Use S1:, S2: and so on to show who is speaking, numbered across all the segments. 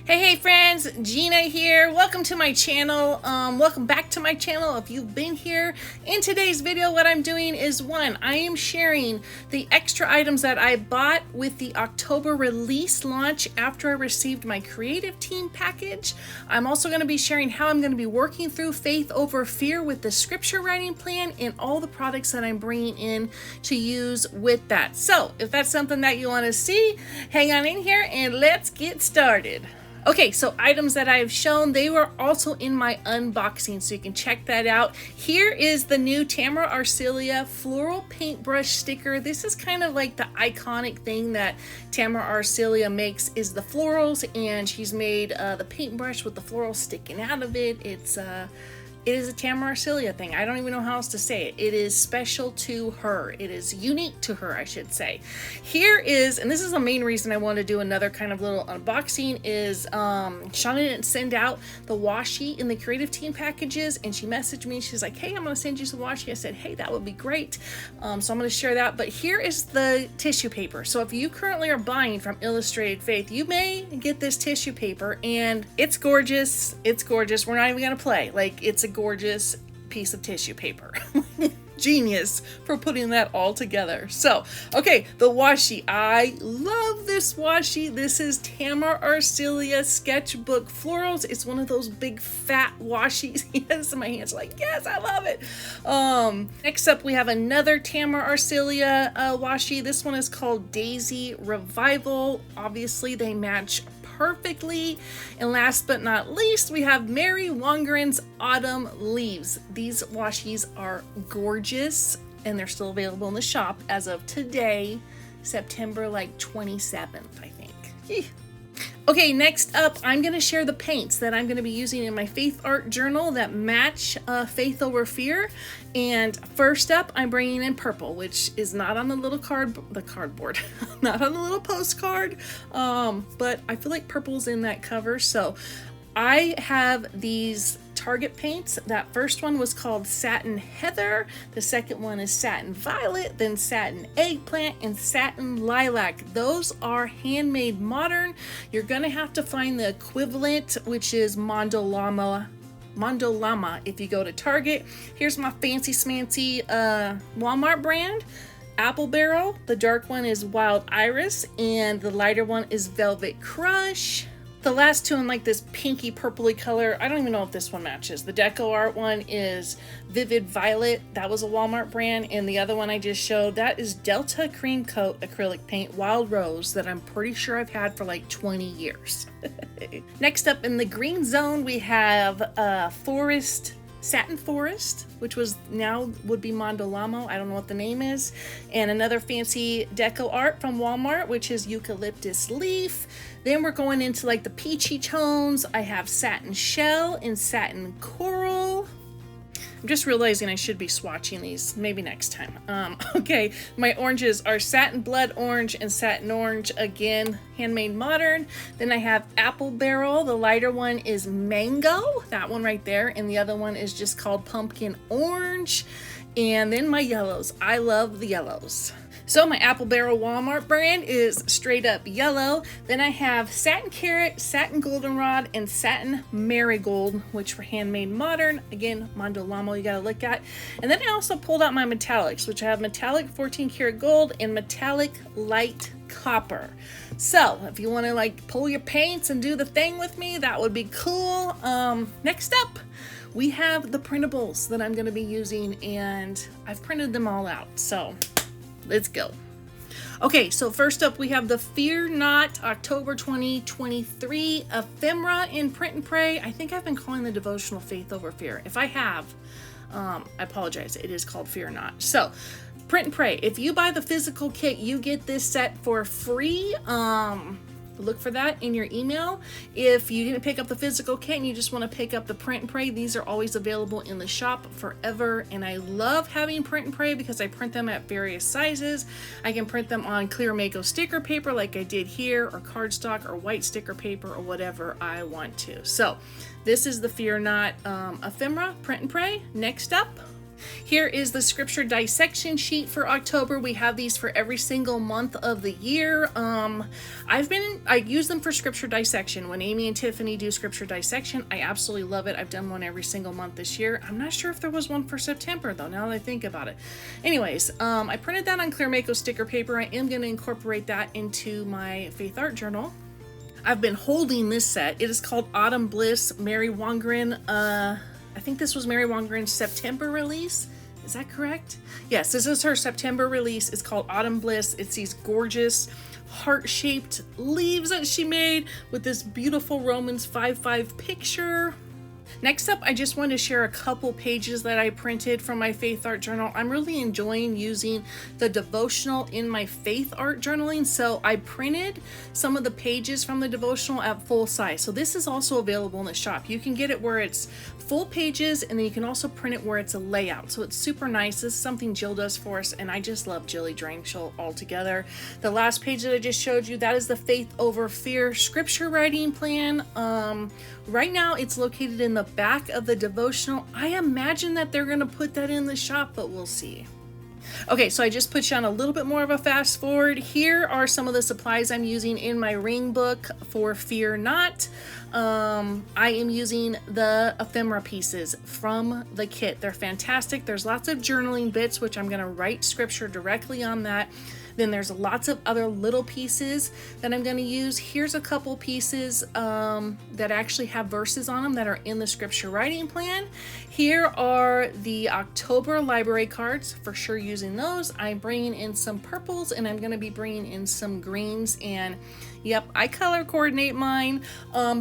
S1: Hey friends, Gina here. Welcome to my channel. Welcome back to my channel if you've been here. In today's video, what I'm doing is I am sharing the extra items that I bought with the October release launch after I received my creative team package. I'm also going to be sharing how I'm going to be working through Faith Over Fear with the scripture writing plan and all the products that I'm bringing in to use with that. So if that's something that you want to see, hang on in here and let's get started. Okay, so items that I've shown, they were also in my unboxing, so you can check that out. Here is the new Tamara Arcelia floral paintbrush sticker. This is kind of like the iconic thing that Tamara Arcelia makes is the florals, and she's made the paintbrush with the florals sticking out of it. It is a Tamara Arcelia thing. I don't even know how else to say it. It is special to her. It is unique to her, I should say. Here is, and this is the main reason I want to do another kind of little unboxing, is Shauna didn't send out the washi in the creative team packages, and she messaged me. She's like, hey, I'm going to send you some washi. I said, hey, that would be great. So I'm going to share that. But here is the tissue paper. So if you currently are buying from Illustrated Faith, you may get this tissue paper, and it's gorgeous. It's gorgeous. We're not even going to play. Like, it's a gorgeous piece of tissue paper. Genius for putting that all together. So, okay, the washi. I love this washi. This is Tamara Arcelia Sketchbook Florals. It's one of those big fat washis. Yes, my hands are like, yes, I love it. Next up, we have another Tamara Arcelia washi. This one is called Daisy Revival. Obviously, they match perfectly. And last but not least, we have Mary Wongren's Autumn Leaves. These washis are gorgeous, and they're still available in the shop as of today, September 27th, I think. Eeh. Okay, next up, I'm going to share the paints that I'm going to be using in my Faith Art Journal that match Faith Over Fear. And first up, I'm bringing in purple, which is not on the little cardboard, not on the little postcard, but I feel like purple's in that cover. So I have these Target paints. That first one was called Satin Heather. The second one is Satin Violet, then Satin Eggplant, and Satin Lilac. Those are handmade modern. You're gonna have to find the equivalent, which is Mondo Llama if you go to Target. Here's my fancy smancy Walmart brand. Apple Barrel. The dark one is Wild Iris, and the lighter one is Velvet Crush. The last two in like this pinky purpley color, I don't even know if this one matches. The Deco Art one is Vivid Violet. That was a Walmart brand. And the other one I just showed, that is Delta Cream Coat acrylic paint Wild Rose that I'm pretty sure I've had for like 20 years. Next up in the green zone, we have Satin Forest, which would be Mondo Llama. I don't know what the name is. And another fancy Deco Art from Walmart, which is Eucalyptus Leaf. Then we're going into like the peachy tones. I have Satin Shell and Satin Coral. I'm just realizing I should be swatching these maybe next time. Okay, my oranges are Satin Blood Orange and Satin Orange, again, handmade modern. Then I have Apple Barrel. The lighter one is Mango, that one right there, and the other one is just called Pumpkin Orange. And then my yellows. I love the yellows. So my Apple Barrel Walmart brand is straight up yellow. Then I have Satin Carrot, Satin Goldenrod, and Satin Marigold, which were handmade modern. Again, Mondo Llama you gotta look at. And then I also pulled out my metallics, which I have metallic 14 karat gold and metallic light copper. So if you want to like pull your paints and do the thing with me, that would be cool. Next up, we have the printables that I'm going to be using, and I've printed them all out. So let's go. Okay, so first up we have the Fear Not October 2023 ephemera in Print and Pray. I think I've been calling the devotional Faith Over Fear. If I have, I apologize. It is called Fear Not. So Print and Pray. If you buy the physical kit, you get this set for free. Look for that in your email. If you didn't pick up the physical kit and you just want to pick up the Print and Pray, these are always available in the shop forever. And I love having Print and Pray because I print them at various sizes. I can print them on clear Mako sticker paper like I did here, or cardstock, or white sticker paper, or whatever I want to. So this is the Fear Not ephemera Print and Pray. Next up, Here is the scripture dissection sheet for October. We have these for every single month of the year. I use them for scripture dissection. When Amy and Tiffany do scripture dissection, I absolutely love it. I've done one every single month this year. I'm not sure if there was one for September though, now that I think about it. Anyways, I printed that on Clear Mako sticker paper. I am going to incorporate that into my faith art journal. I've been holding this set. It is called Autumn Bliss, Mary Wongren. I think this was Mary Wongren's September release. Is that correct? Yes, this is her September release. It's called Autumn Bliss. It's these gorgeous heart-shaped leaves that she made with this beautiful Romans 5:5 picture. Next up, I just wanted to share a couple pages that I printed from my faith art journal. I'm really enjoying using the devotional in my faith art journaling, so I printed some of the pages from the devotional at full size. So this is also available in the shop. You can get it where it's full pages, and then you can also print it where it's a layout. So it's super nice. This is something Jill does for us, and I just love Jilly Dranchel altogether. The last page that I just showed you, that is the Faith Over Fear scripture writing plan. Right now it's located in the back of the devotional. I imagine that they're going to put that in the shop, but we'll see. Okay, so I just put you on a little bit more of a fast forward. Here are some of the supplies I'm using in my ring book for Fear Not. I am using the ephemera pieces from the kit. They're fantastic. There's lots of journaling bits, which I'm going to write scripture directly on that. Then there's lots of other little pieces that I'm going to use. Here's a couple pieces that actually have verses on them that are in the scripture writing plan. Here are the October library cards, for sure using those. I'm bringing in some purples, and I'm going to be bringing in some greens, and yep, I color coordinate mine.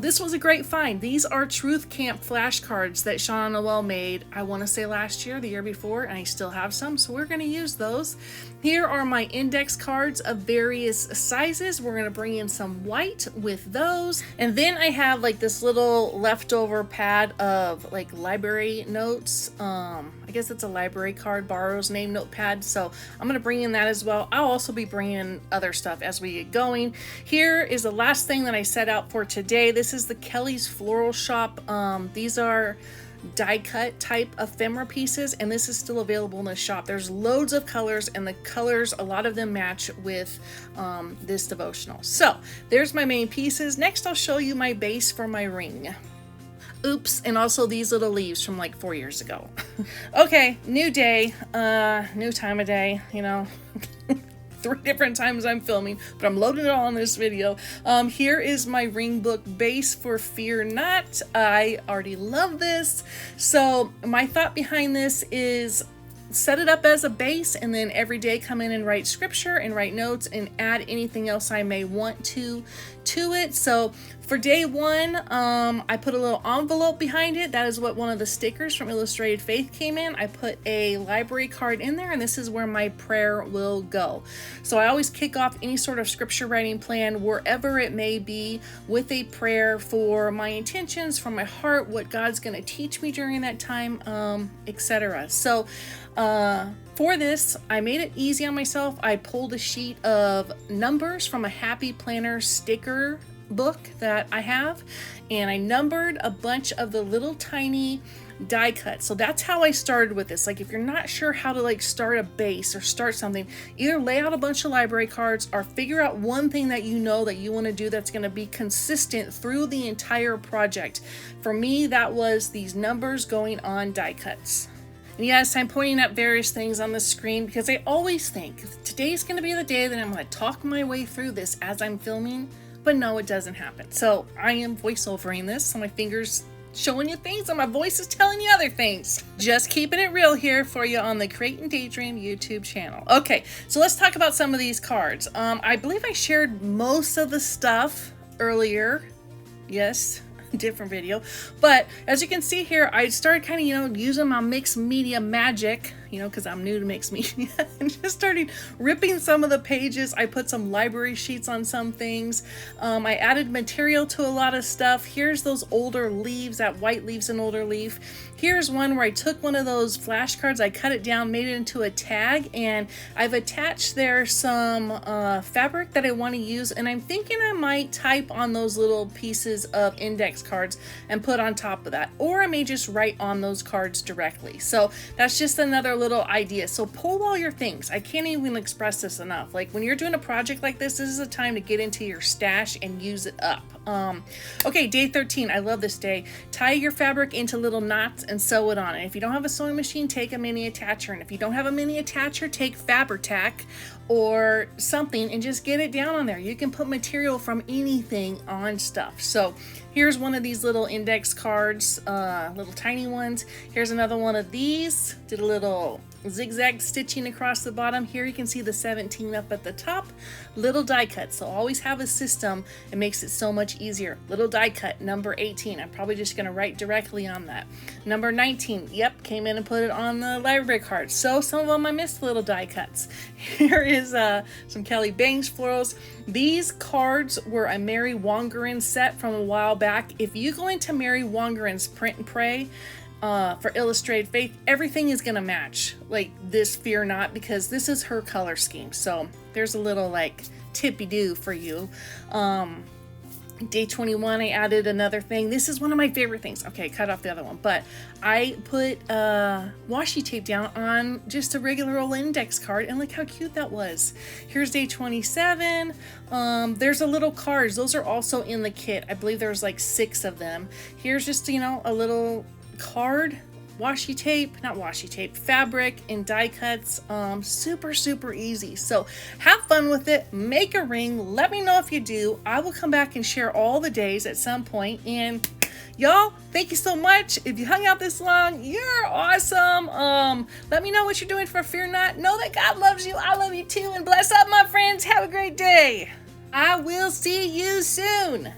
S1: This was a great find. These are Truth Camp flashcards that Shauna Noel made, I want to say last year, the year before, and I still have some, so we're going to use those. Here are my index cards of various sizes. We're going to bring in some white with those. And then I have like this little leftover pad of like library notes. I guess it's a library card, borrows name notepad. So I'm going to bring in that as well. I'll also be bringing other stuff as we get going. Here is the last thing that I set out for today. This is the Kelly's Floral Shop. These are die cut type ephemera pieces, and this is still available in the shop. There's loads of colors, and the colors, a lot of them match with this devotional. So there's my main pieces. Next I'll show you my base for my ring. Oops, and also these little leaves from like 4 years ago. Okay, new day, new time of day, you know. 3 different times I'm filming, but I'm loading it all in this video. Here is my ring book base for Fear Not. I already love this. So my thought behind this is set it up as a base, and then every day come in and write scripture and write notes and add anything else I may want to it. So for day 1, I put a little envelope behind it. That is what one of the stickers from Illustrated Faith came in. I put a library card in there, and this is where my prayer will go. So I always kick off any sort of scripture writing plan, wherever it may be, with a prayer for my intentions, for my heart, what God's going to teach me during that time, etc. So for this, I made it easy on myself. I pulled a sheet of numbers from a Happy Planner sticker book that I have, and I numbered a bunch of the little tiny die cuts. So that's how I started with this. Like, if you're not sure how to like start a base or start something, either lay out a bunch of library cards or figure out one thing that you know that you want to do that's going to be consistent through the entire project. For me, that was these numbers going on die cuts. And yes, I'm pointing at various things on the screen because I always think today's going to be the day that I'm going to talk my way through this as I'm filming, but no, it doesn't happen. So I am voiceovering this, so my fingers showing you things and my voice is telling you other things. Just keeping it real here for you on the Create and Daydream YouTube channel. Okay, so let's talk about some of these cards. I believe I shared most of the stuff earlier. Yes, different video, but as you can see here, I started kind of, using my mixed media magic, you know, because I'm new to mixed media, and just started ripping some of the pages. I put some library sheets on some things. I added material to a lot of stuff. Here's those older leaves, that white leaves and older leaf. Here's one where I took one of those flashcards, I cut it down, made it into a tag, and I've attached there some fabric that I want to use, and I'm thinking I might type on those little pieces of index cards and put on top of that, or I may just write on those cards directly. So that's just another little idea. So pull all your things. I can't even express this enough. Like when you're doing a project like this is a time to get into your stash and use it up. Okay, day 13. I love this day. Tie your fabric into little knots and sew it on. And if you don't have a sewing machine, take a mini attacher. And if you don't have a mini attacher, take Fabri-Tac or something and just get it down on there. You can put material from anything on stuff. So here's one of these little index cards, little tiny ones. Here's another one of these. Did a little zigzag stitching across the bottom. Here you can see the 17 up at the top. Little die cut. So always have a system. It makes it so much easier. Little die cut, number 18. I'm probably just going to write directly on that. Number 19. Yep, came in and put it on the library card. So some of them I missed little die cuts. Here is some Kelly Bangs florals. These cards were a Mary Wangerin set from a while back. If you go into Mary Wangerin's Print and Pray for Illustrated Faith, everything is gonna match like this Fear Not, because this is her color scheme. So there's a little like tippy-doo for you. Day 21, I added another thing. This is one of my favorite things. Okay, cut off the other one, but I put washi tape down on just a regular old index card, and look how cute that was. Here's day 27. There's a little cards. Those are also in the kit. I believe there's like 6 of them. Here's just, you know, a little card, washi tape, not washi tape, fabric and die cuts. Super easy. So have fun with it, make a ring, let me know if you do. I will come back and share all the days at some point. And y'all, thank you so much. If you hung out this long, you're awesome. Let me know what you're doing for Fear Not. Know that God loves you, I love you too, and bless up my friends. Have a great day. I will see you soon.